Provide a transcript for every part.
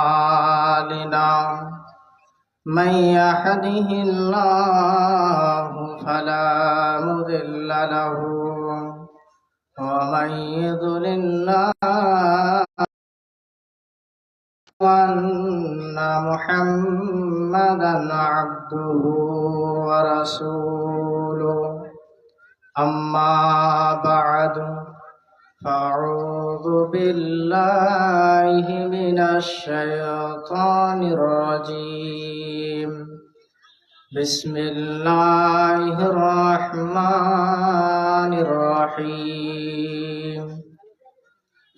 أعمالنا من يهده الله فلا مضل له ومن يضلل وأن محمدا عبده ورسوله أما بعد فأعوذ بالله من الشيطان الرجيم بسم الله الرحمن الرحيم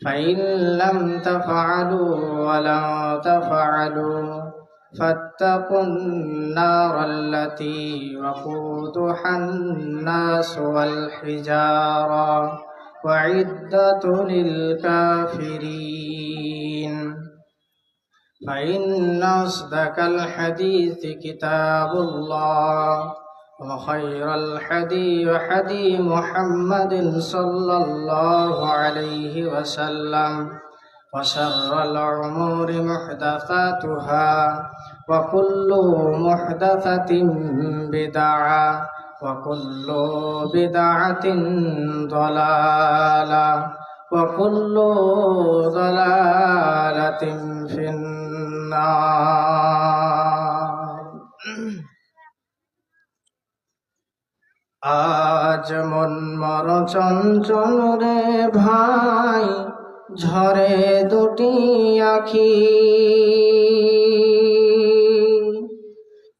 فإن لم تفعلوا ولن تفعلوا فاتقوا النار التي وقودها الناس والحجارة وعدة للكافرين فإن أصدق الحديث كتاب الله وخير الحديث حديث محمد صلى الله عليه وسلم وشر الأمور محدثاتها وكل محدثة بدعة وكل بدعة ضلالة وكل ضلالة في النار আজ মন মর চঞ্চল রে ভাই ঝরে দুটি আখি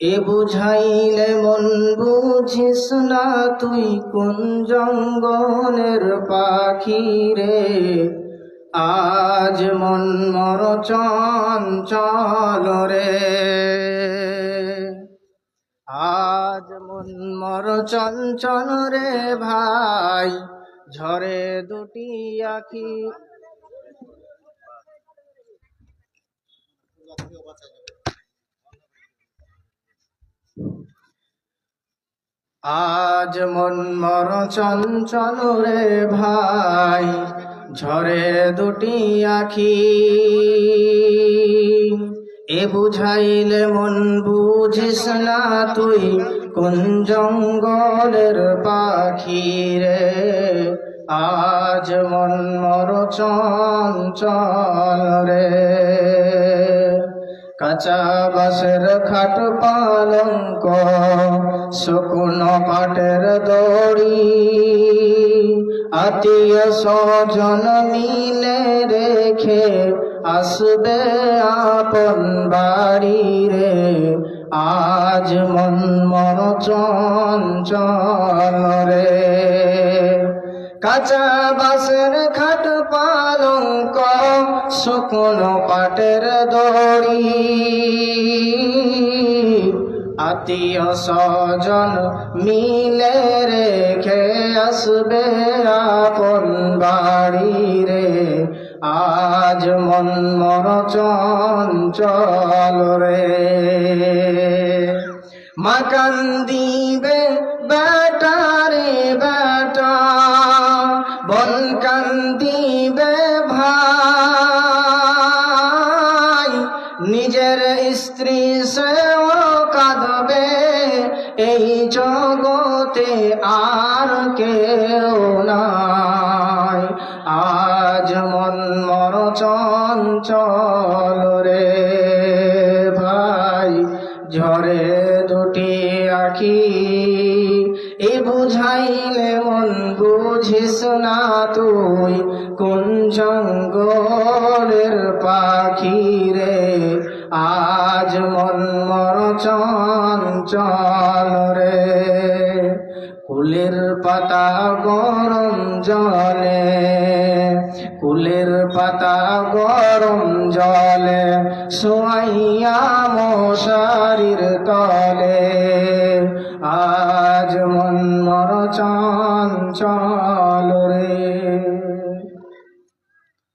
এ বুঝাইলে মন বুঝিস না তুই কোন জঙ্গলের পাখি রে আজ মন মর চঞ্চল রে আজ মন মর চঞ্চল রে ভাই ঝরে দুটি আখি আজ মন মর চঞ্চল রে ভাই ঝরে দুটি আখি এ বুঝাইলে মন বুঝিস না তুই কোন জঙ্গলের পাখি রে আজ মন মর চঞ্চল রে কাঁচা বাঁশের খাট পালঙ্ক শুকনো কাঠের দড়ি আত্মীয় স্বজন মিলে রেখে আসবে আপন বাড়ি রে আজ মন মর চঞ্চল রে কাঁচা বাঁশের খাট পালঙ্ক শুকনো কাঠের দড়ি আত্মীয় স্বজন মিলে রেখে আসবে আপন বাড়ি রে আজ মন মর চঞ্চল রে মা কান্দিবে বেটা রে বেটা বন কান্দিবে ভাই নিজের স্ত্রী সেও কাঁদবে এই জগতে আর কেউ নাই আজ মন মর চঞ্চল রে ভাই ঝরে দুটি আখি এ বুঝাইলে মন বুঝিস না তুই কোন জঙ্গলের পাখি রে আজ মন মর চঞ্চল রে কুলের পাতা গরম জলে কুলের পাতা গরম জলে শোয়াইয়া মশারির তলে আজ মন মর চঞ্চল রে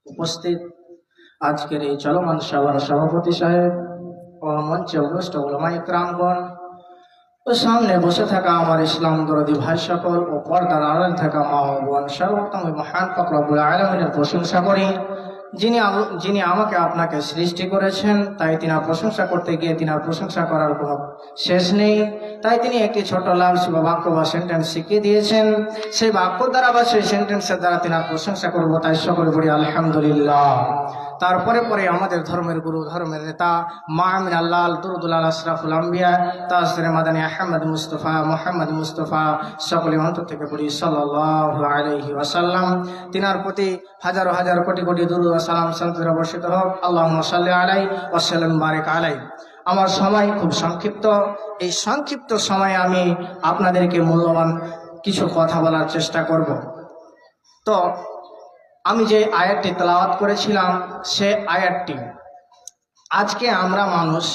উপস্থিত আজকের এই চলমান সভার সভাপতি সাহেব ও মঞ্চে উপস্থিত উলামায়ে কেরামগণ ও সামনে বসে থাকা আমার ইসলাম দরদি ভাই সকল ও পর্দার আড়ালে থাকা মা ও বোন সর্বপ্রথম মহান পাক রব্বুল আলামিনের প্রশংসা করি যিনি আমাকে আপনাকে সৃষ্টি করেছেন, তাই তিনার প্রশংসা করতে গিয়ে তিনার প্রশংসা করার কোনো শেষ নেই। তাই তিনি একটি ছোট লাফজ বা বাক্য বা সেন্টেন্স শিখিয়ে দিয়েছেন। সেই বাক্য দ্বারা বা সেই সেন্টেন্সের দ্বারা তিনার প্রশংসা করব, তাই সকলে বলি আলহামদুলিল্লাহ। তারপরে পরে আমাদের ধর্মের গুরু, ধর্মের নেতা মামিন আল্লাহ দুরুদুল আশরাফুল আম্বিয়া তাজদারে মাদানী আহমদ মুস্তফা মোহাম্মদ মুস্তফা, সকলে অন্তর থেকে বলি সাল্লাল্লাহু আলাইহি ওয়াসাল্লাম। তিনার প্রতি হাজারো হাজার কোটি কোটি দুরূদ ও সালাম শান্তির বর্ষিত হোক। আল্লাহুম্মা সাল্লি আলাইহি ওয়া সাল্লিম বারিক আলাইহি। আমার সময় খুব সংক্ষিপ্ত। এই সংক্ষিপ্ত সময়ে আমি আপনাদেরকে মূল্যবান কিছু কথা বলার চেষ্টা করব। তো আমি যে আয়াতটি তেলাওয়াত করেছিলাম, সে আয়াতটি, আজকে আমরা মানুষ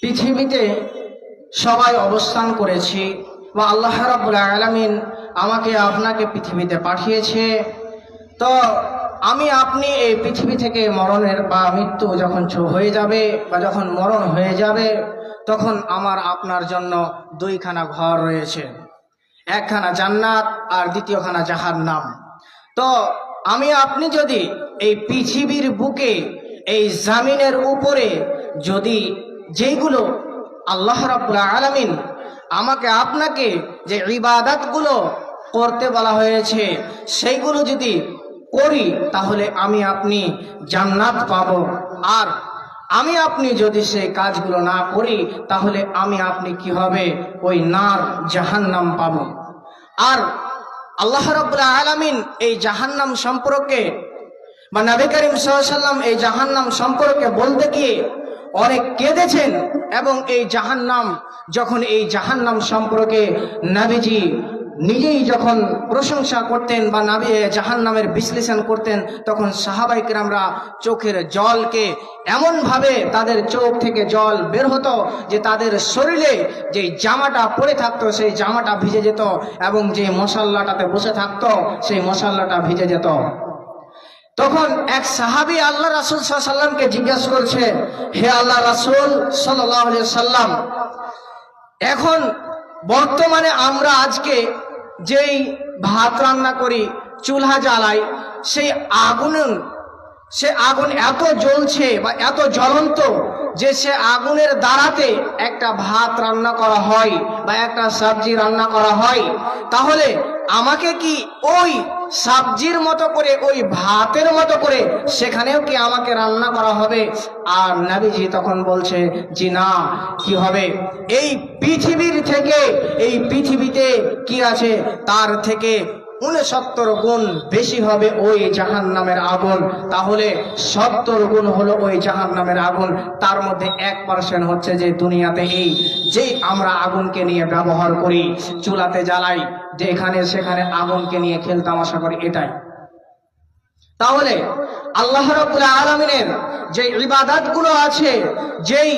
পৃথিবীতে সবাই অবস্থান করেছি, বা আল্লাহ রাব্বুল আলামিন আমাকে আপনাকে পৃথিবীতে পাঠিয়েছে। তো আমি আপনি এই পৃথিবী থেকে মরণের বা মৃত্যু যখন হয়ে যাবে বা যখন মরণ হয়ে যাবে, তখন আমার আপনার জন্য দুইখানা ঘর রয়েছে, একখানা জান্নাত আর দ্বিতীয়খানা জাহান্নাম। তো আমি আপনি যদি এই পৃথিবীর বুকে, এই জামিনের উপরে যদি যেগুলো আল্লাহ রাব্বুল আলামিন আমাকে আপনাকে যে ইবাদতগুলো করতে বলা হয়েছে সেইগুলো যদি করি, তাহলে আমি আপনি জান্নাত পাবো। আর আমি আপনি যদি সেই কাজগুলো না করি, তাহলে আমি আপনি কি হবে, ওই নার জাহান্নাম পাবো। আর আল্লাহ রাব্বুল আলামিন এই জাহান্নাম সম্পর্কে বা নবী করিম সাল্লাল্লাহু আলাইহি ওয়াসাল্লাম এই জাহান্নাম সম্পর্কে বলতে গিয়ে অনেক কেঁদেছেন। এবং এই জাহান্নাম, যখন এই জাহান্নাম সম্পর্কে নবীজি নিজেই যখন প্রশংসা করতেন বা জাহান্নামের বিশ্লেষণ করতেন, তখন সাহাবায়ে কেরামরা চোখের জলকে এমনভাবে তাদের চোখ থেকে জল বের হতো যে তাদের শরীরে যে জামাটা পরে থাকতো সেই জামাটা ভিজে যেত, এবং যে মশাল্লাটাতে বসে থাকতো সেই মশাল্লাটা ভিজে যেত। তখন এক সাহাবী আল্লাহ রাসূল সাল্লাল্লাহু আলাইহি সাল্লামকে জিজ্ঞাসা করছে, হে আল্লাহ রাসূল সাল্লাল্লাহু আলাইহি সাল্লাম, এখন বর্তমানে আমরা আজকে যেই ভাত রান্না করি, চুলহা জ্বালাই, সেই আগুন এত জ্বলছে বা এত জ্বলন্ত যে সে আগুনের দ্বারাতে একটা ভাত রান্না করা হয় বা একটা সবজি রান্না করা হয়। তাহলে আমাকে কি ওই সবজির মতো করে, ওই ভাতের মতো করে সেখানেও কি আমাকে রান্না করা হবে? আর নবীজি তখন বলছে, জি না, কি হবে, এই পৃথিবীর থেকে, এই পৃথিবীতে কি আছে তার থেকে 69 গুণ বেশি হবে ওই জাহান্নামের আগুন। তাহলে 70 গুণ হলো ওই জাহান্নামের আগুন। তার মধ্যে 1% হচ্ছে যে দুনিয়াতে এই যে আমরা আগুনকে নিয়ে ব্যবহার করি, চুলাতে জ্বালাই, যে এখানে সেখানে আগুনকে নিয়ে খেলতামাশা করি, এটাই। তাহলে আল্লাহ রাব্বুল আলামিনের যে ইবাদতগুলো আছে, যেই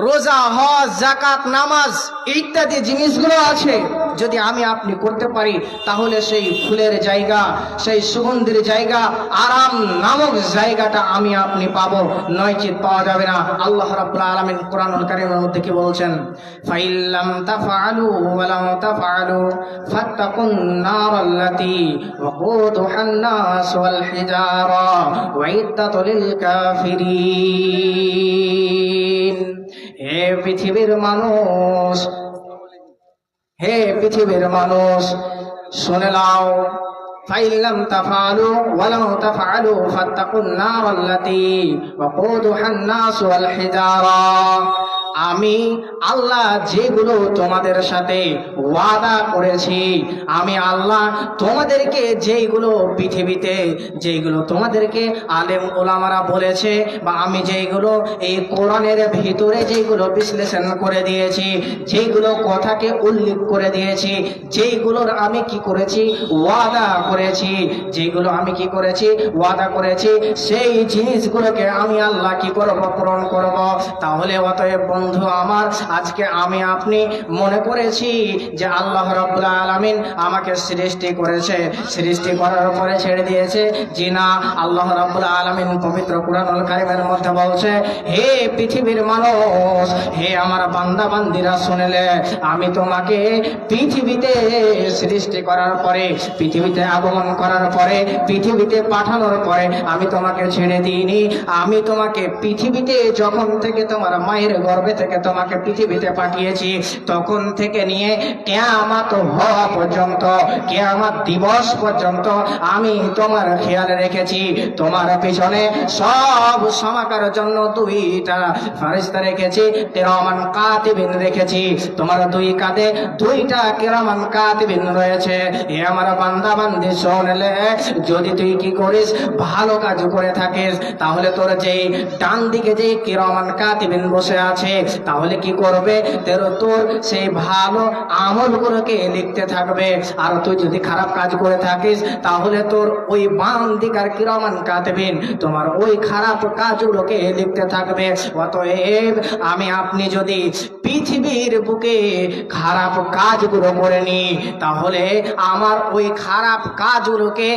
রোজা, হজ, যাকাত, নামাজ ইত্যাদি জিনিসগুলো আছে, যদি আমি আপনি করতে পারি, তাহলে সেই ফুলের জায়গা, সেই সুগন্ধির জায়গা, আরাম নামক জায়গাটা আমি আপনি পাবো, নয়চিত পাওয়া যাবে না। আল্লাহ রাব্বুল আলামিন কোরআনুল কারীমের মধ্যে কি বলছেন, ফাইল্লাম তাফআলু ওয়া লাম তাফআলু ফাত্তাকুন নারাল্লাতী ওয়াকুদুহান নাস ওয়াল হিজারা ওয়াইদ্দাতুল লিল কাফিরিন। হে পৃথিবীর মানুষ, হে পৃথিবীর মানুষ, শুনে নাও, ফাইল্লাম তাফআলু ওয়া লাম তাফআলু ফাত্তাকুন নারাল্লাতী ওয়াকুদুহান নাস ওয়াল হিজারা। আমি আল্লাহ যেগুলো তোমাদের সাথে ওয়াদা করেছি, আমি আল্লাহ তোমাদেরকে যেইগুলো পৃথিবীতে, যেইগুলো তোমাদেরকে আলেম ওলামারা বলেছে, বা আমি যেইগুলো এই কোরআনের ভিতরে যেইগুলো বিশ্লেষণ করে দিয়েছি, যেইগুলো কথাকে উল্লেখ করে দিয়েছি, যেইগুলোর আমি কি করেছি, ওয়াদা করেছি, যেইগুলো আমি কি করেছি, ওয়াদা করেছি, সেই জিনিসগুলোকে আমি আল্লাহ কি করব, পূরণ করব। তাহলে অতএব বন্ধু আমার, আজকে আমি আপনি মনে করেছি যে আল্লাহ রাব্বুল আলামিন আমাকে সৃষ্টি করেছে, সৃষ্টি করার পরে ছেড়ে দিয়েছে। জি না, আল্লাহ রাব্বুল আলামিন পবিত্র কুরআনুল কারীমের মধ্যে বলছে, হে পৃথিবীর মানুষ, হে আমার বান্দা বান্দিরা শুনলে, আমি তোমাকে পৃথিবীতে সৃষ্টি করার পরে, পৃথিবীতে আগমন করার পরে, পৃথিবীতে পাঠানোর পরে আমি তোমাকে ছেড়ে দিইনি। আমি তোমাকে পৃথিবীতে যখন থেকে তোমার মায়ের গর্ভে থেকে তোমাকে পৃথিবীতে পাঠিয়েছি, তখন থেকে নিয়ে কিয়ামত হওয়া পর্যন্ত, কিয়ামত দিবস পর্যন্ত আমি তোমার খেয়াল রেখেছি। তোমার পিছনে সব সমাকার জন্য দুইটা ফেরেশতা রেখেছি, কিরামান কাতিবিন রেখেছি। তোমার দুই কাঁধে দুইটা কিরামান কাতিবিন রয়েছে। এ আমার বান্দা বান্দি শুনলে, যদি তুই কি করিস, ভালো কাজ করে থাকিস, তাহলে তোর যেই ডান দিকে যে কিরামান কাতিবিন বসে আছে, তাহলে কি করবে, তোর সেই ভালো আমলগুলোকে লিখতে থাকবে। আর তুই যদি খারাপ কাজ করে থাকিস, তাহলে তোর ওই বাম দিকার কিরামান কাতিবিন তোমার ওই খারাপ কাজগুলোকে লিখতে থাকবে। অতএব আমি আপনি যদি পৃথিবীর বুকে খারাপ কাজগুলো করে নি, তাহলে আমার ওই খারাপ কাজগুলোকে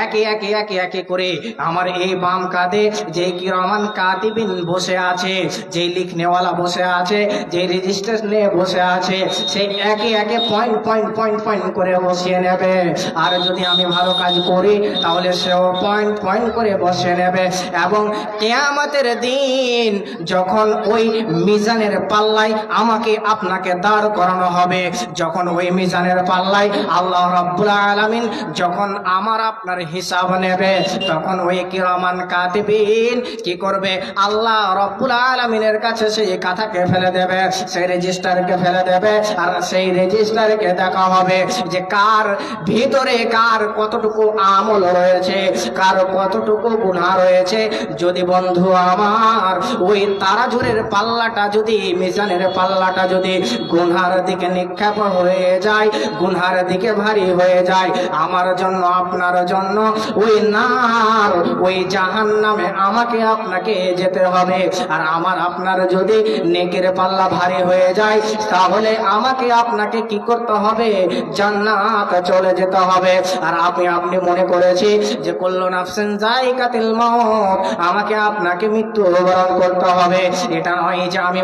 একে একে একে একে করে আমার এই বাম কাঁধে যে কিরামান কাতিবিন বসে আছে, যে লিখনেওয়ালা বসে আছে, যে রেজিস্ট্রেশন নিয়ে বসে আছে, সেই একে একে পয়েন্ট পয়েন্ট পয়েন্ট পয়েন্ট করে বসিয়ে নেবে। আর যদি আমি ভালো কাজ করি, তাহলে সেও পয়েন্ট পয়েন্ট করে বসিয়ে নেবে। এবং কিয়ামতের দিন যখন ওই মিজানের পাল্লায় আমাকে আপনাকে দাঁড় করানো হবে, যখন ওই মিজানের পাল্লায় আল্লাহ রাব্বুল আলামিন যখন আমার আপনার হিসাব নেবে, তখন ওই কিরামান কাতিবিন কি করবে, আল্লাহ রাব্বুল আলামিনের কাছে সেই খাতাকে ফেলে দেবে, সেই রেজিস্টারকে ফেলে দেবে। আর সেই রেজিস্টারকে দেখা হবে যে কার ভিতরে কার কতটুকু আমল রয়েছে, কার কতটুকু গুনাহ রয়েছে। যদি বন্ধু আমার ওই তারাজুরের পাল্লাটা, যদি মিজানের পাল্লাটা যদি গুনহার দিকে নিক্ষেপ হয়ে যায়, গুনহার দিকে ভারী হয়ে যায়, আমার জন্য আপনার জন্য ওই নার, ওই জাহান্নামে আমাকে আপনাকে যেতে হবে। আর আমার আপনার যদি নেকের পাল্লা ভারী হয়ে যায়, তাহলে আমাকে আপনাকে কি করতে হবে, জান্নাত চলে যেতে হবে। আর আপনি মনে করেছি যে কুল্লু নাফসিন যায়কাতুল মাউত, আমাকে আপনাকে মৃত্যুবরণ করতে হবে। এটা নয় যে আমি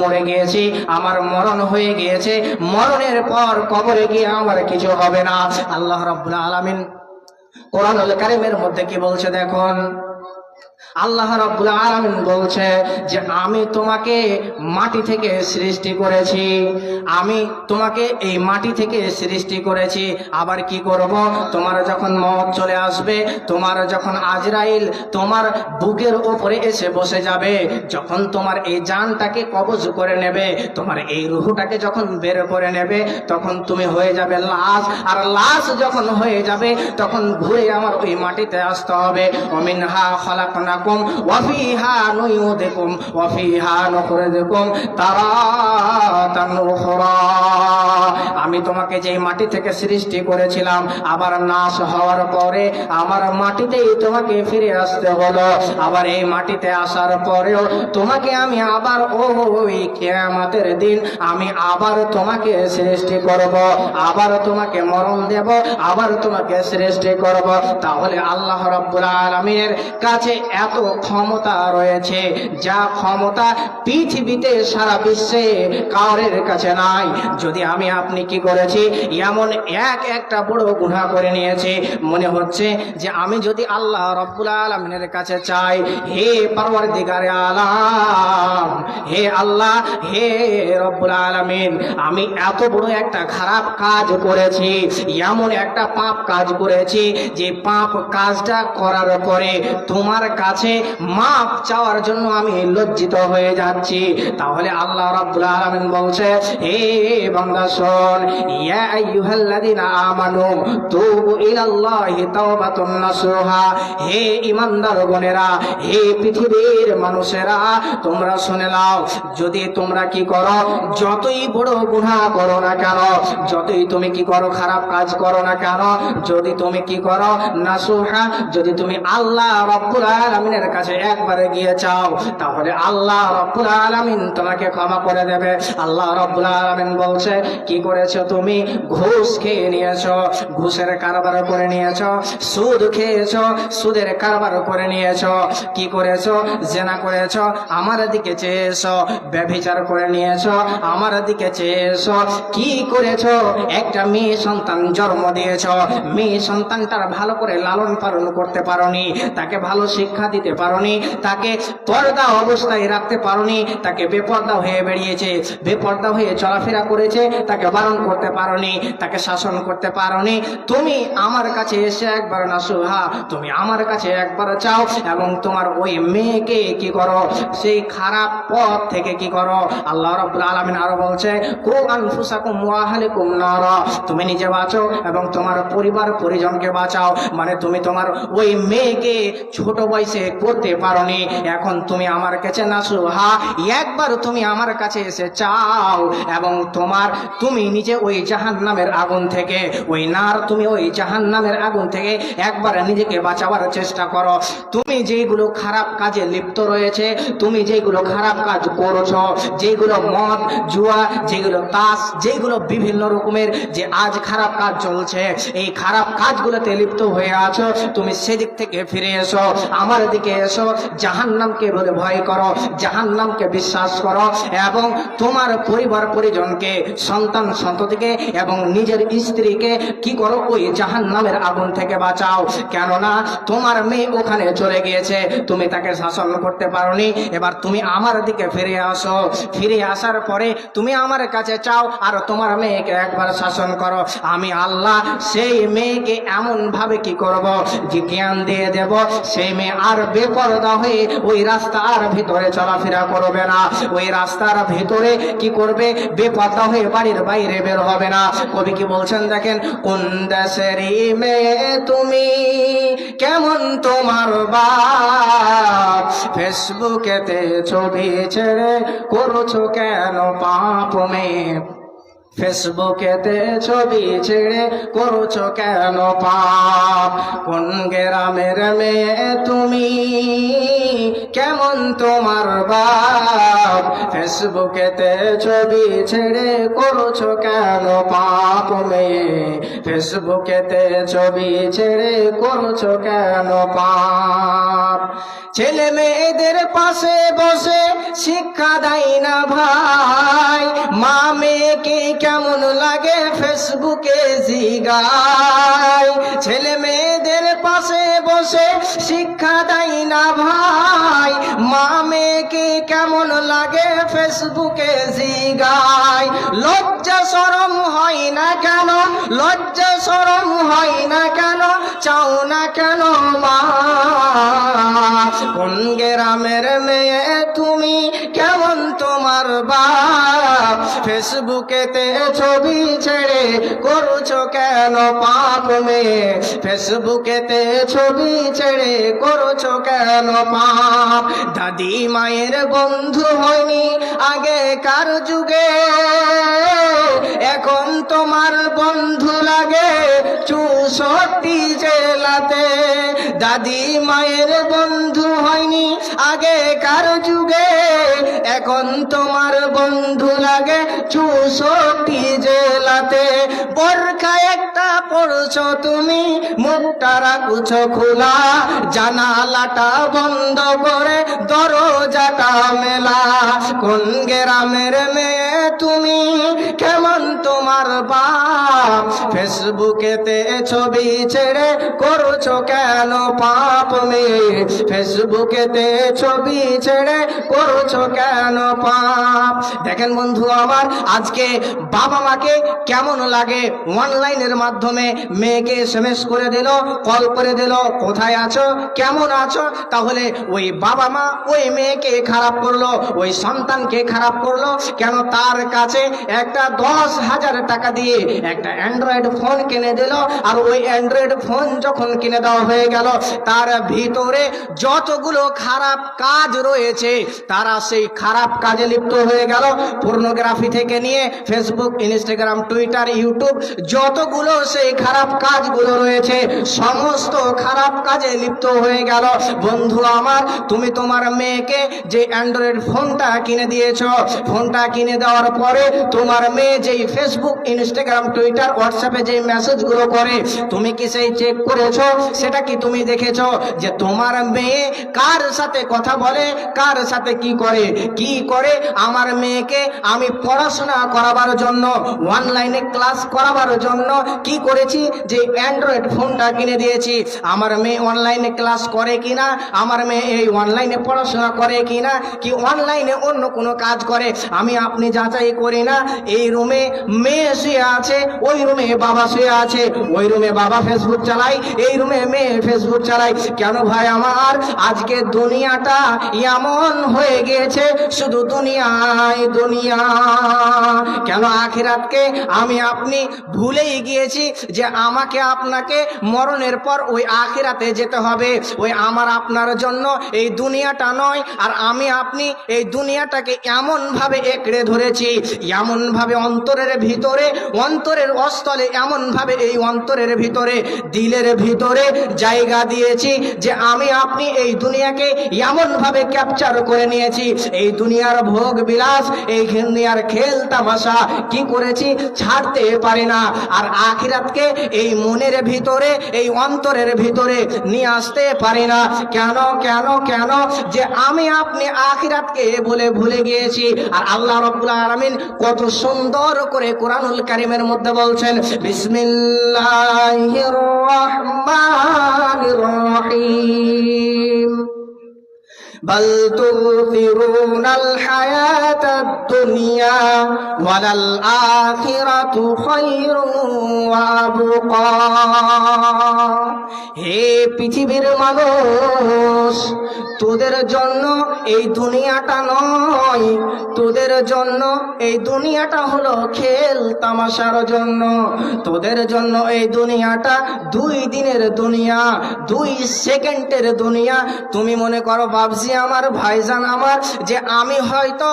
মরে গিয়েছি, আমার মরণ হয়ে গিয়েছে, মরণের পর কবরে গিয়ে আমার কিছু হবে না। আল্লাহ রাব্বুল আলামিন কোরআনুল কারীমের মধ্যে কি বলছে দেখুন, আল্লাহ রাব্বুল আলামিন বলছে যে আমি তোমাকে মাটি থেকে সৃষ্টি করেছি, আমি তোমাকে এই মাটি থেকে সৃষ্টি করেছি। আবার কি করব, তোমার যখন মওত চলে আসবে, তোমার যখন আজরাইল তোমার বুকের উপরে এসে বসে যাবে, যখন তোমার এই জানটাকে কবজ করে নেবে, তোমার এই রূহটাকে যখন বের করে নেবে, তখন তুমি হয়ে যাবে লাশ। আর লাশ যখন হয়ে যাবে, তখন ঘুরে আমার ওই মাটিতে আসতে হবে। ওমিনহা খালাকনাকুম ওয়া ফিহা নুইউদুকুম ওয়া ফিহা নুখরিজুকুম তারাতান উখরা। আমি তোমাকে যেই মাটি থেকে সৃষ্টি করেছিলাম, আবার নাশ হওয়ার পরে আমার মাটিতেই তোমাকে ফিরে আসতে হলো। আবার এই মাটিতে আসার পরেও তোমাকে আমি আবার ওই কিয়ামতের দিন আমি আবার তোমাকে সৃষ্টি করব, আবার তোমাকে মরণ দেব, আবার তোমাকে সৃষ্টি করব। তাহলে আল্লাহ রাব্বুল আলামিনের কাছে এত ক্ষমতা রয়েছে, যা ক্ষমতা পৃথিবীতে সারা বিশ্বে কারোর কাছে নাই। যদি আমি আপনি কি করেছি, এমন একটা বড় গুনাহ করে নিয়েছি, মনে হচ্ছে যে আমি যদি আল্লাহ রাব্বুল আলামিনের কাছে চাই, হে পরওয়ারদিগারে আলাম, হে আল্লাহ, হে রব্বুল আলামিন, আমি এত বড় একটা খারাপ কাজ করেছি, এমন একটা পাপ কাজ করেছি, যে পাপ কাজটা করার পরে তোমার কাছে মাপ চাওয়ার জন্য আমি লজ্জিত হয়ে যাচ্ছি। তাহলে আল্লাহ রাব্বুল আলামিন বলছে, হে বান্দা শোন, ইয়া আইয়ুহাল্লাযীনা আমানু তুবু ইলাল্লাহি তাওবাতুন নাসুহা। হে ঈমানদারগণেরা, হে পৃথিবীর মানুষেরা, তোমরা শুনে নাও, যদি তোমরা কি করো, যতই বড় গুনাহ করো না কেন, যতই তুমি কি করো খারাপ কাজ করো না কেন, যদি তুমি কি করো নাসুহা, যদি তুমি আল্লাহ রাব্বুল আলামিনের কাছে একবারে গিয়ে চাও, তাহলে আল্লাহ রব্বুল আলামিন তোমাকে ক্ষমা করে দেবে। আল্লাহ রব্বুল আলামিন বলছে, কি করেছো তুমি? ঘুষ খেয়ে নিয়েছো, ঘুষের কারবার করে নিয়েছো, সুদ খেয়েছো, সুদের কারবার করে নিয়েছো, কি করেছো? জেনা করেছো, আমার দিকে চেয়েছো, ব্যভিচার করে নিয়েছো, আমার দিকে চেয়েছো, কি করেছো? একটা মেয়ে সন্তান জন্ম দিয়েছো, মেয়ে সন্তানটার ভালো করে লালন পালন করতে পারোনি, তাকে ভালো শিক্ষা দিতে পারোনি, তাকে পর্দা অবস্থায় রাখতে পারোনি, তাকে বেপর্দা হয়ে বেরিয়েছে, বেপর্দা হয়ে চলাফেরা করেছে, তাকে বারণ করতে পারোনি, তাকে শাসন করতে পারোনি। তুমি আমার কাছে এসে একবার নাসুহা, তুমি আমার কাছে একবার চাও এবং তোমার ওই মেয়েকে কি করো? সেই খারাপ পথ থেকে কি করো? আল্লাহ রাব্বুল আলামিন আরো বলছে, কু আনফুসাকুম ওয়া আহলিকুম নারা, তুমি নিজে বাঁচো এবং তোমার পরিবার পরিজনকে বাঁচাও। মানে তুমি তোমার ওই মেয়েকে ছোট বয়সে করতে পারোনি, এখন তুমি আমার কাছে নাসুহা, একবার তুমি আমার কাছে এসে চাও এবং তুমি নিজে ওই জাহান্নামের আগুন থেকে, ওই নার, তুমি ওই জাহান্নামের আগুন থেকে একবার নিজেকে বাঁচাবার চেষ্টা করো। তুমি যেগুলো খারাপ কাজে লিপ্ত রয়েছে, তুমি যেগুলো খারাপ কাজ করছো, যেগুলো মদ জুয়া, যেগুলো তাস, যেগুলো বিভিন্ন রকমের যে আজ খারাপ কাজ চলছে, এই খারাপ কাজগুলোতে লিপ্ত হয়ে আছো, তুমি সেদিক থেকে ফিরে এসো, আমার দিকে এসো, জাহান্নামকে বলে ভয় করো, জাহান্নামকে বিশ্বাস করো এবং তোমার পরিবার পরিজনকে, সন্তান সন্ততিকে এবং নিজের স্ত্রীকে কি করো? ওই জাহান্নামের আগুন থেকে বাঁচাও। কেননা তোমার মেয়ে ওখানে চলে গিয়েছে, তুমি তাকে শাসন করতে পারোনি, এবার তুমি আমার দিকে ফিরে আসো, ফিরে আসার পরে তুমি আমার কাছে চাও আর তোমার মেয়েকে একবার শাসন করো। আমি আল্লাহ সেই মেয়েকে এমন ভাবে কি করব? যে জ্ঞান দিয়ে দেব, সেই মেয়ে আর বেপরদা হয়ে ওই রাস্তার ভিতরে চলাফেরা করবে না, ওই রাস্তার ভিতরে কি করবে? বেপরদা হয়ে বাড়ির বাইরে বের হবে না। কবি কি বলছেন দেখেন, কোন দেশের মেয়ে তুমি, কেমন তোমার বাপ, ফেসবুকেতে ছবি ছেড়ে করছো কেন পাপ মেয়ে, ফেসবুকেতে ছবি ছেড়ে করছো কেন পাপ, কোন গ্রামের মেয়ে তুমি, কেমন তোমার বাপ, ফেসবুকেতে ছবি ছেড়ে করছো কেন পাপ মেয়ে, ফেসবুকেতে ছবি ছেড়ে করছো কেন পাপ। ছেলে মেয়েদের পাশে বসে শিক্ষা দেয় না ভাই, মা মেয়েকে কেমন লাগে ফেসবুকে জিগায়, ছেলে মেয়েদের পাশে বসে শিক্ষা দেয় না ভাই, মা মেয়েকে কেমন লাগে ফেসবুকে জিগায়। লজ্জা শরম হয় না কেন, লজ্জা শরম হয় না কেন, চাও না কেন মা, কোন গ্রামের মেয়ে তুমি, কেমন তোমার বাপ, ফেসবুকেতে ছবি ছেড়ে করছো কেন পাপ মেয়ে, ফেসবুকেতে ছবি ছেড়ে করছো কেন পাপ। দাদি মায়ের বন্ধু হয়নি আগেকার যুগে, এখন তোমার বন্ধু লাগে 64 জেলাতে। দাদি মায়ের বন্ধু হয়নি আগেকার যুগে, এখন তোমার বন্ধু লাগে 64 জেলাতে। বোরখা একটা পড়ছো তুমি, মুখটা রাখছো খোলা, জানালাটা বন্ধ করে দরজাটা মেলা, কোন গ্রামের মেয়ে তুমি, কেমন তোমার বাপ, ফেসবুকেতে ছবি ছেড়ে করছো কেন পাপ মেয়ে, ফেসবুকেতে ছবি ছেড়ে করছো কেন পাপ। দেখেন বন্ধু আমার, আজকে বাবা মাকে কেমন লাগে অনলাইনের মাধ্যমে মেয়েকে SMS করে দিল, কল করে দিল, কোথায় আছো, কেমন আছো, তাহলে ওই বাবা মা ওই মেয়েকে খারাপ করলো, ওই সন্তানকে খারাপ করলো। কেন? তার তার কাছে একটা 10,000 টাকা দিয়ে একটা অ্যান্ড্রয়েড ফোন কিনে দিল। আর ওই অ্যান্ড্রয়েড ফোন যখন কিনে দেওয়া হয়ে গেল, তার ভিতরে যতগুলো খারাপ কাজ রয়েছে তারা সেই খারাপ কাজে লিপ্ত হয়ে গেল। পর্নোগ্রাফি থেকে নিয়ে ফেসবুক, ইনস্টাগ্রাম, টুইটার, ইউটিউব, যতগুলো সেই খারাপ কাজগুলো রয়েছে সমস্ত খারাপ কাজে লিপ্ত হয়ে গেল। বন্ধু আমার, তুমি তোমার মেয়েকে যে অ্যান্ড্রয়েড ফোনটা কিনে দিয়েছ, ফোনটা কিনে দেওয়ার পরে তোমার মেয়ে যেই ফেসবুক, ইনস্টাগ্রাম, টুইটার, হোয়াটসঅ্যাপে যে মেসেজগুলো করে, তুমি কি সেই চেক করেছো? সেটা কি তুমি দেখেছো যে তোমার মেয়ে কার সাথে কথা বলে, কার সাথে কি করে? আমার মেয়েকে আমি পড়াশোনা করাবার জন্য, অনলাইনে ক্লাস করাবার জন্য কি করেছি, যে অ্যান্ড্রয়েড ফোনটা কিনে দিয়েছি। আমার মেয়ে অনলাইনে ক্লাস করে কিনা, আমার মেয়ে এই অনলাইনে পড়াশোনা করে কিনা, কি অনলাইনে অন্য কোনো কাজ করে, আমি আপনি যাচাই করি না। এই রুমে মেয়ে শুয়ে আছে, ওই রুমে বাবা শুয়ে আছে, ওই রুমে বাবা ফেসবুক চালায়, এই রুমে মেয়ে ফেসবুক চালায়। কেন ভাই আমার? আজকে দুনিয়াটা এমন হয়ে গিয়েছে, শুধু দুনিয়া। কেন আখিরাতকে আমি আপনি ভুলেই গিয়েছি যে আমাকে আপনাকে মরণের পর ওই আখিরাতে যেতে হবে। ওই আমার আপনার জন্য এই দুনিয়াটা নয়, আর আমি আপনি এই দুনিয়াটাকে এমন ভাবে একড়ে ধরেছি, এমন ভাবে অন্তরের ভিতরে, অন্তরের অস্থলে এমন ভাবে এই অন্তরের ভিতরে, দিলের ভিতরে জায়গা দিয়েছি যে আমি আপনি এই দুনিয়াকে এমন ভাবে ক্যাপচার করে নিয়েছি। এই দুনিয়ার ভোগ বিলাস, এই দুনিয়ার খেল তামাশা কি করেছি, ছাড়তে পারি না। আর আখিরাতকে এই মনের ভিতরে, এই অন্তরের ভিতরে নিয়ে আসতে পারি না। কেন? যে আমি আপনি আখিরাতকে বলে ভুলে গিয়েছি। আর আল্লাহ রাব্বুল আলামিন কত সুন্দর করে কোরআনুল কারীমের মধ্যে বলছেন, বিসমিল্লাহির রহমানির রহিম, بل تؤثرون الحياة الدنيا والآخرة خير وأبقى। হে পৃথিবীর মানুষ, তোদের জন্য এই দুনিয়াটা নয়, তোদের জন্য এই দুনিয়াটা হলো খেল তামাশার জন্য। তোদের জন্য এই দুনিয়াটা 2 দিনের দুনিয়া, 2 সেকেন্ডের দুনিয়া। তুমি মনে করো বাবজি আমার, ভাইজান আমার, যে আমি হয়তো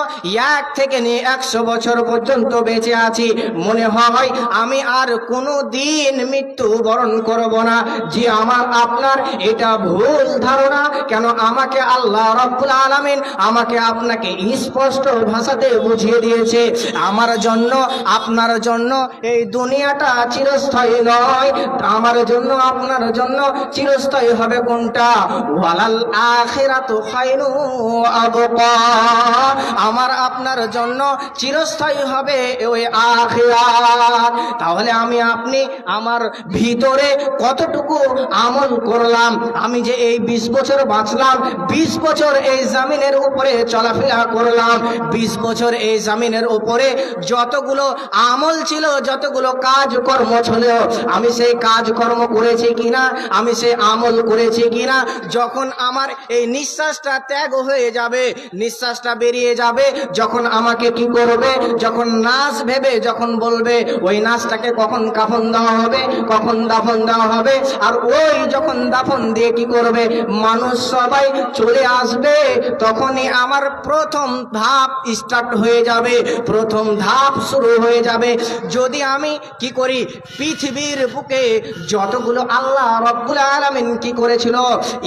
1 থেকে নিয়ে 100 বছর পর্যন্ত বেঁচে আছি, মনে হয় আমি আর কোনো দিন মৃত্যু বরণ করব না। যে আমার আপনার এটা ভুল ধারণা। কেন? আমাকে আল্লাহ রাব্বুল আলামিন আমাকে আপনাকে স্পষ্ট ভাষাতে বুঝিয়ে দিয়েছে, আমার জন্য আপনার জন্য এই দুনিয়াটা চিরস্থায়ী নয়, আমার জন্য আপনার জন্য চিরস্থায়ী হবে কোনটা? ওয়ালাল আখিরাতু খায়রু ওয়া আবকা। আমার আপনার জন্য চিরস্থায়ী হবে ওই আখিরাত। তাহলে আমি আপনি আমার ভিতরে কতটুকু আমল করলাম? আমি যে এই 20 বছর বাঁচলাম, 20 বছর এই জমিনের উপরে চলাফেরা করলাম, 20 বছর এই জমিনের উপরে যতগুলো আমল ছিল, যতগুলো কাজকর্ম ছিল, আমি সেই কাজকর্ম করেছি কিনা, আমি সেই আমল করেছি কিনা? যখন আমার এই নিঃশ্বাসটা ত্যাগ হয়ে যাবে, নিঃশ্বাসটা বেরিয়ে যাবে, যখন আমাকে কি করবে, যখন নাশ ভেবে যখন বলবে ওই নাশটাকে কখন কাফন দেওয়া হবে, কখন দাফন দেওয়া হবে, আর ওই যখন দাফন দিয়ে কি করবে, মানুষ সবাই চলে আসবে, তখনই আমার প্রথম ধাপ স্টার্ট হয়ে যাবে, প্রথম ধাপ শুরু হয়ে যাবে। যদি আমি কি করি, পৃথিবীর বুকে যতগুলো আল্লাহ রাব্বুল আলামিন কি করেছিল,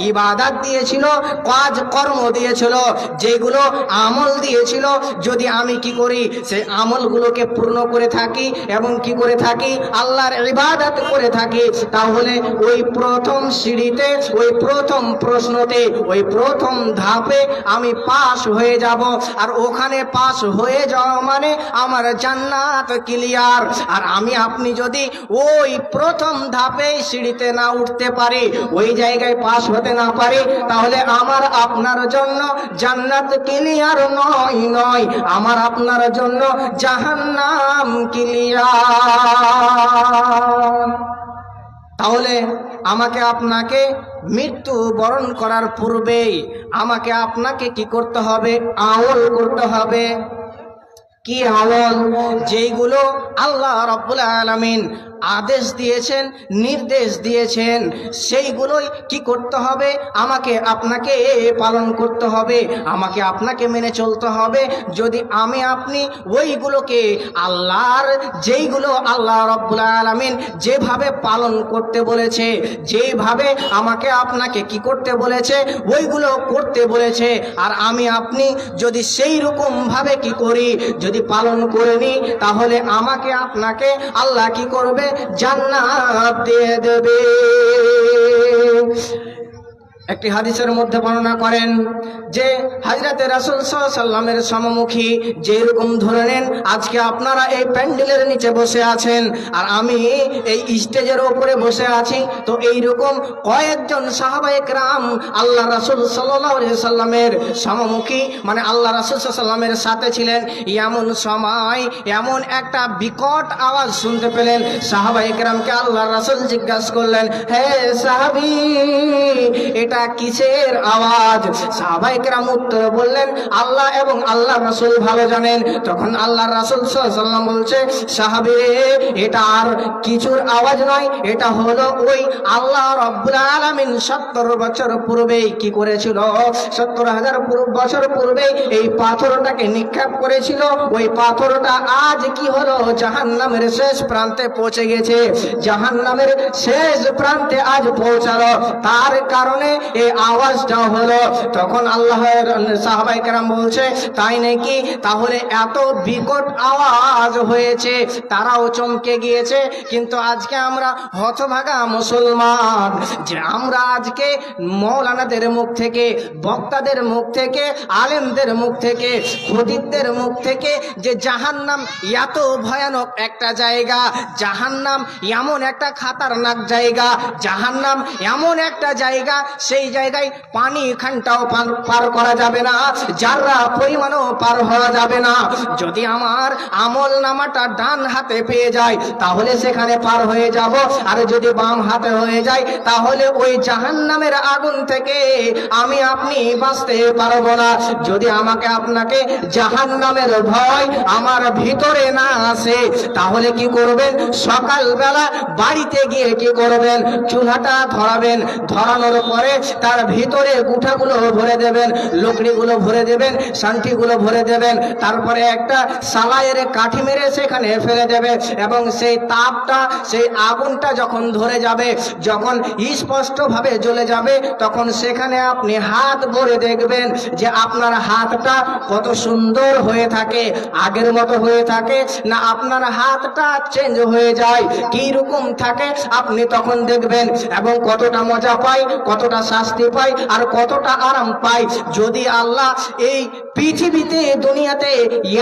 ইবাদত দিয়েছিল, কাজ কর্ম দিয়েছিল, যেগুলো আমল দিয়েছিল, যদি আমি কি করি, সেই আমলগুলোকে পূর্ণ করে থাকি এবং কি করে থাকি, আল্লাহর ইবাদত করে থাকি, তাহলে ওই প্রথম সিঁড়িতে, ওই প্রথম প্রশ্নতে, ওই প্রথম ধাপে আমি পাস হয়ে যাব। আর ওখানে পাস হয়ে যাওয়া মানে আমার জান্নাত ক্লিয়ার। আর আমি আপনি যদি ওই প্রথম ধাপে সিঁড়িতে না উঠতে পারি, ওই জায়গায় পাস হতে না পারি, তাহলে আমার আপনার জন্য জান্নাত ক্লিয়ার নয়, আমার আপনার জন্য জাহান্নাম ক্লিয়ার। তাহলে আমাকে আপনাকে মৃত্যু বরণ করার পূর্বেই আমাকে আপনাকে কি করতে হবে? আমল করতে হবে। কি আমল? যেইগুলো আল্লাহ রাব্বুল আলামিন আদেশ দিয়েছেন, নির্দেশ দিয়েছেন, সেইগুলোই কি করতে হবে? আমাকে আপনাকে পালন করতে হবে, আমাকে আপনাকে মেনে চলতে হবে। যদি আমি আপনি ওইগুলোকে আল্লাহর, যেইগুলো আল্লাহ রাব্বুল আলামিন যেভাবে পালন করতে বলেছে, যেভাবে আমাকে আপনাকে কি করতে বলেছে, ওইগুলো করতে বলেছে, আর আমি আপনি যদি সেই রকম ভাবে কি করি, যদি পালন করে নি, তাহলে আমাকে আপনাকে আল্লাহ কি করবে? জান্নাত দিয়ে দেবে। একটি হাদিসের মধ্যে বর্ণনা করেন যে হযরতে রাসূল সাল্লাল্লাহু আলাইহি ওয়াসাল্লামের সমমুখী যেরকম ধরে নেন, আজকে আপনারা এই প্যান্ডেলের নিচে বসে আছেন আর আমি এই স্টেজের উপরে বসে আছি, তো এইরকম কয়েকজন সাহাবায়ে কেরাম আল্লাহ রাসূল সাল্লাল্লাহু আলাইহি ওয়াসাল্লামের সমমুখী, মানে আল্লাহ রাসূল সাল্লাল্লাহু আলাইহি ওয়াসাল্লামের সাথে ছিলেন। এমন সময় এমন একটা বিকট আওয়াজ শুনতে পেলেন। সাহাবায়ে কেরামকে আল্লাহ রাসূল জিজ্ঞাসা করলেন, হে সাহাবী, এটা কিসের আওয়াজ? সাহাবায়ে কেরাম উত্তর বললেন, আল্লাহ এবং আল্লাহ রাসূল ভালো জানেন। তখন আল্লাহ রাসূল সাল্লাল্লাহু আলাইহি ওয়াসাল্লাম বলছে, সাহাবী, এটা আর কিছুর আওয়াজ নয়, এটা হলো ওই আল্লাহ রাব্বুল আলামিন 70 বছর পূর্বেই কি করেছিল, 70,000 বছর পূর্বে এই পাথরটাকে নিক্ষেপ করেছিল। ওই পাথরটা আজ কি হলো? জাহান্নামের শেষ প্রান্তে পৌঁছে গেছে, জাহান্নামের শেষ প্রান্তে আজ পৌঁছালো, তার কারণে এই আওয়াজটা হলো। তখন আল্লাহর সাহাবায়ে কেরাম বলছে, তাই নাকি? তাহলে এত বিকট আওয়াজ হয়েছে, তারাও চমকে গিয়েছে। কিন্তু আজকে আমরা হতভাগা মুসলমান, যে আমরা আজকে মৌলানাদের মুখ থেকে, বক্তাদের মুখ থেকে, আলেমদের মুখ থেকে, খতিবদের মুখ থেকে যে জাহান্নাম এত ভয়ানক একটা জায়গা, জাহান্নাম এমন একটা খাতারনাক জায়গা, জাহান্নাম এমন একটা জায়গা, সেই জায়গায় পানি খানটাও পার করা যাবে না, যারা পরিমাণও পার হওয়া যাবে না। যদি আমার আমল নামাটা ডান হাতে পেয়ে যায় তাহলে সেখানে পার হয়ে যাব, আর যদি বাম হাতে হয়ে যায় তাহলে ওই জাহান্নামের আগুন থেকে আমি আপনি বাঁচতে পারবো না। যদি আমাকে আপনাকে জাহান্নামের ভয় আমার ভিতরে না আসে, তাহলে কি করবেন? সকালবেলা বাড়িতে গিয়ে কি করবেন? চুলাটা ধরাবেন, ধরানোর পরে তার ভিতরে গুঠাগুলো ভরে দেবেন, লকড়িগুলো ভরে দেবেন, শান্তিগুলো ভরে দেবেন, তারপরে একটা সালাইয়ের কাঠি মেরে সেখানে ফেলে দেবে, এবং সেই তাপটা, সেই আগুনটা যখন ধরে যাবে, যখন স্পষ্টভাবে জ্বলে যাবে, তখন সেখানে আপনি হাত ভরে দেখবেন যে আপনার হাতটা কত সুন্দর হয়ে থাকে, আগের মতো হয়ে থাকে না আপনার হাতটা চেঞ্জ হয়ে যায়, কি রকম থাকে আপনি তখন দেখবেন, এবং কতটা মজা পাই, কতটা শাস্তি পাই, আর কতটা আরাম পাই। যদি আল্লাহ এই পৃথিবীতে, দুনিয়াতে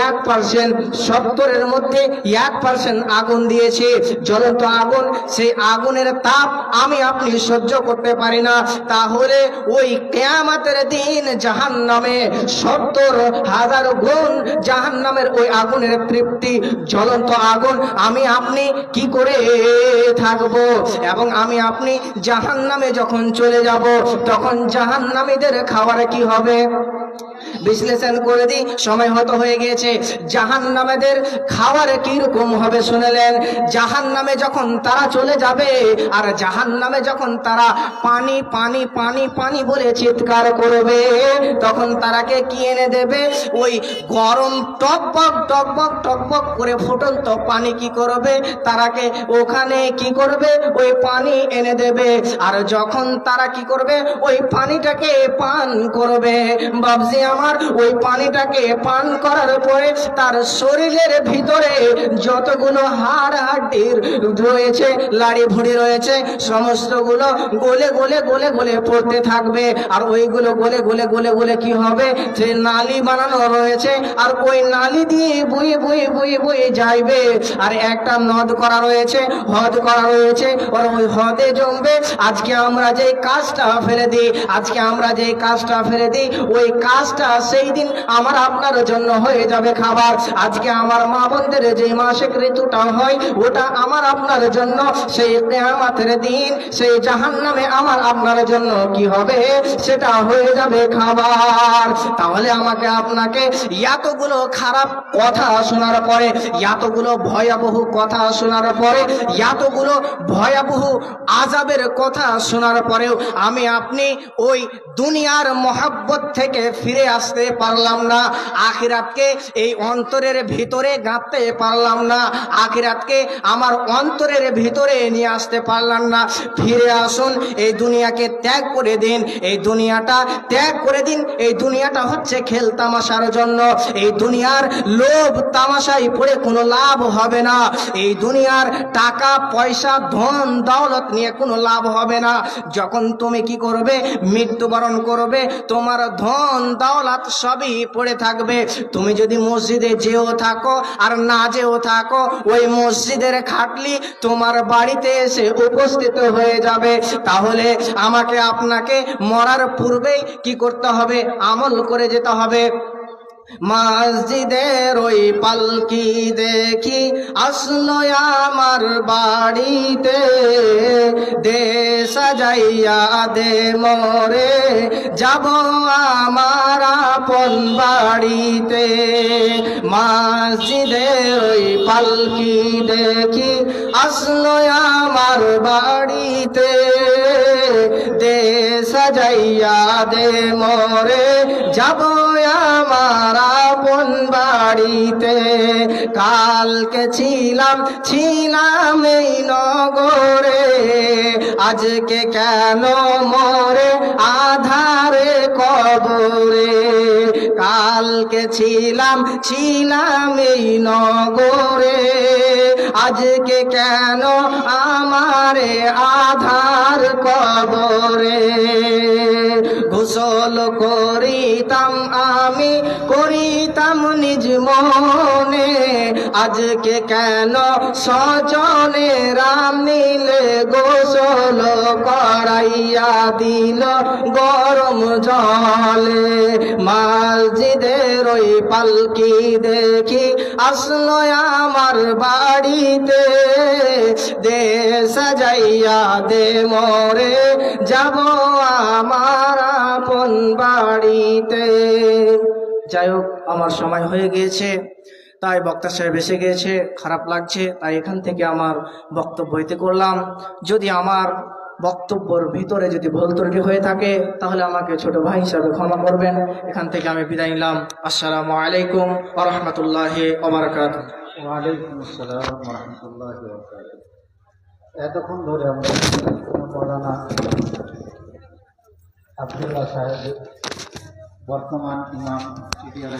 1% 70-এর মধ্যে 1% আগুন দিয়েছে, জ্বলন্ত আগুন, সেই আগুনের তাপ আমি আপনি সহ্য করতে পারি না, তাহলে ওই কিয়ামতের দিন জাহান্নামে 70,000 গুণ জাহান্নামের ওই আগুনের তৃপ্তি, জ্বলন্ত আগুন আমি আপনি কি করে থাকবো? এবং আমি আপনি জাহান্নামে যখন চলে যাব, তখন জাহান্নামীদের খাবার কি হবে? বিশ্লেষণ করে দিই, সময় হয়তো হয়ে গিয়েছে। জাহান্নামীদের খাবার কি রকম হবে শুনলেন? জাহান্নামে যখন তারা চলে যাবে, আর জাহান্নামে যখন তারা পানি পানি পানি পানি বলে চিৎকার করবে, তখন তারাকে কি এনে দেবে? ওই গরম টকবক টকবক টকবক করে ফুটন্ত পানি কি করবে? তারাকে ওখানে কি করবে? ওই পানি এনে দেবে, আর যখন তারা কি করবে? ওই পানিটাকে পান করবে। বাবজি আমার, ওই পানিটাকে পান করার পরে তার শরীরের ভিতরে যতগুলো হাড় হাড্ডির রয়েছে, লাড়ি ভুড়ি রয়েছে, সমস্তগুলো গলে গলে গলে গলে পড়তে থাকবে, আর ওইগুলো গলে গলে গলে গলে কি হবে? যে নালি বানানো রয়েছে, আর ওই নালি দিয়ে বয়ে বয়ে বয়ে বয়ে যাইবে, আর একটা নদ করা রয়েছে, হ্রদ করা রয়েছে, আর ওই হ্রদে জমবে। আজকে আমরা যে কাজটা ফেলে দিই, আজকে আমরা যে কাজটা ফেলে দিই, ওই কাজটা সেই দিন আমার আপনার জন্য হয়ে যাবে খাবার। আজকে আমার মা বোনদের যে মাসিক ঋতুটা হয় ওটা আমার আপনার জন্য সেই কিয়ামতের দিন সেই জাহান্নামে আমার আপনার জন্য কি হবে, সেটা হয়ে যাবে খাবার। তাহলে আমাকে আপনাকে এতগুলো খারাপ কথা শোনার পরে, এতগুলো ভয়াবহ কথা শোনার পরে, এতগুলো ভয়াবহ আযাবের কথা শোনার পরেও আমি আপনি ওই দুনিয়ার মহব্বত থেকে ফিরে আসতে পারলাম না, আখিরাতকে এই অন্তরের ভিতরে গাঁথতে পারলাম না, আখিরাতকে আমার অন্তরের ভিতরে নিয়ে আসতে পারলাম না। ফিরে আসুন, এই দুনিয়াকে ত্যাগ করে দিন, এই দুনিয়াটা ত্যাগ করে দিন। এই দুনিয়াটা হচ্ছে খেল তামাশার জন্য, এই দুনিয়ার লোভ তামাশায় পড়ে কোনো লাভ হবে না, এই দুনিয়ার টাকা পয়সা ধন দৌলত নিয়ে কোনো লাভ হবে না। যখন তুমি কি করবে, মৃত্যুবরণ করবে, তোমার ধন দৌলত সবই পড়ে থাকবে। তুমি যদি মসজিদে যেও থাকো আর না যেও থাকো, ওই মসজিদের খাটলি তোমার বাড়িতে এসে উপস্থিত হয়ে যাবে। তাহলে আমাকে আপনাকে মরার পূর্বেই কি করতে হবে, আমল করে যেতে হবে। মসজিদের ওই পালকি দেখি আসলো আমার বাড়িতে, দে সাজাইয়া দে মোরে যাব আমার আপন বাড়িতে। মসজিদের ওই পালকি দেখি আসলো আমার বাড়িতে, দে সাজাইয়া দে মোরে যাব আমার আপন বাড়িতে। কালকে ছিলাম এই নগরে, আজকে কেন মোরে আধারে কবরে। কালকে ছিলাম এই নগরে, আজকে কেন আমারে আধার কবরে। গোসল করিতাম আমি করিতাম নিজ মনে, আজকে কেন স্বজনেরা মিলে গোসল করাইয়া দিল গরম জলে। মসজিদের ওই পালকি দেখি আসলো আমার বাড়িতে, দে সাজাইয়া দে মোরে যাব আমার আপন বাড়িতে। যাই হোক, আমার সময় হয়ে গিয়েছে, তাই বক্তা সাহেব এসে গিয়েছে, খারাপ লাগছে, তাই এখান থেকে আমার বক্তব্য এতে করলাম। যদি আমার বক্তব্যের ভিতরে যদি ভুল ত্রুটি হয়ে থাকে তাহলে আমাকে ছোট ভাই হিসাবে ক্ষমা করবেন। এখান থেকে আমি বিদায় নিলাম। আসসালামু আলাইকুম ওয়া রাহমাতুল্লাহি ওয়া বারাকাতুহু। ওয়ালাইকুম আসসালাম ওয়া রাহমাতুল্লাহি ওয়া বারাকাতুহু। এতক্ষণ ধরে আমরা মৌলানা আব্দুল্লাহ সাহেব, বর্তমান ইমাম সিটিয়ার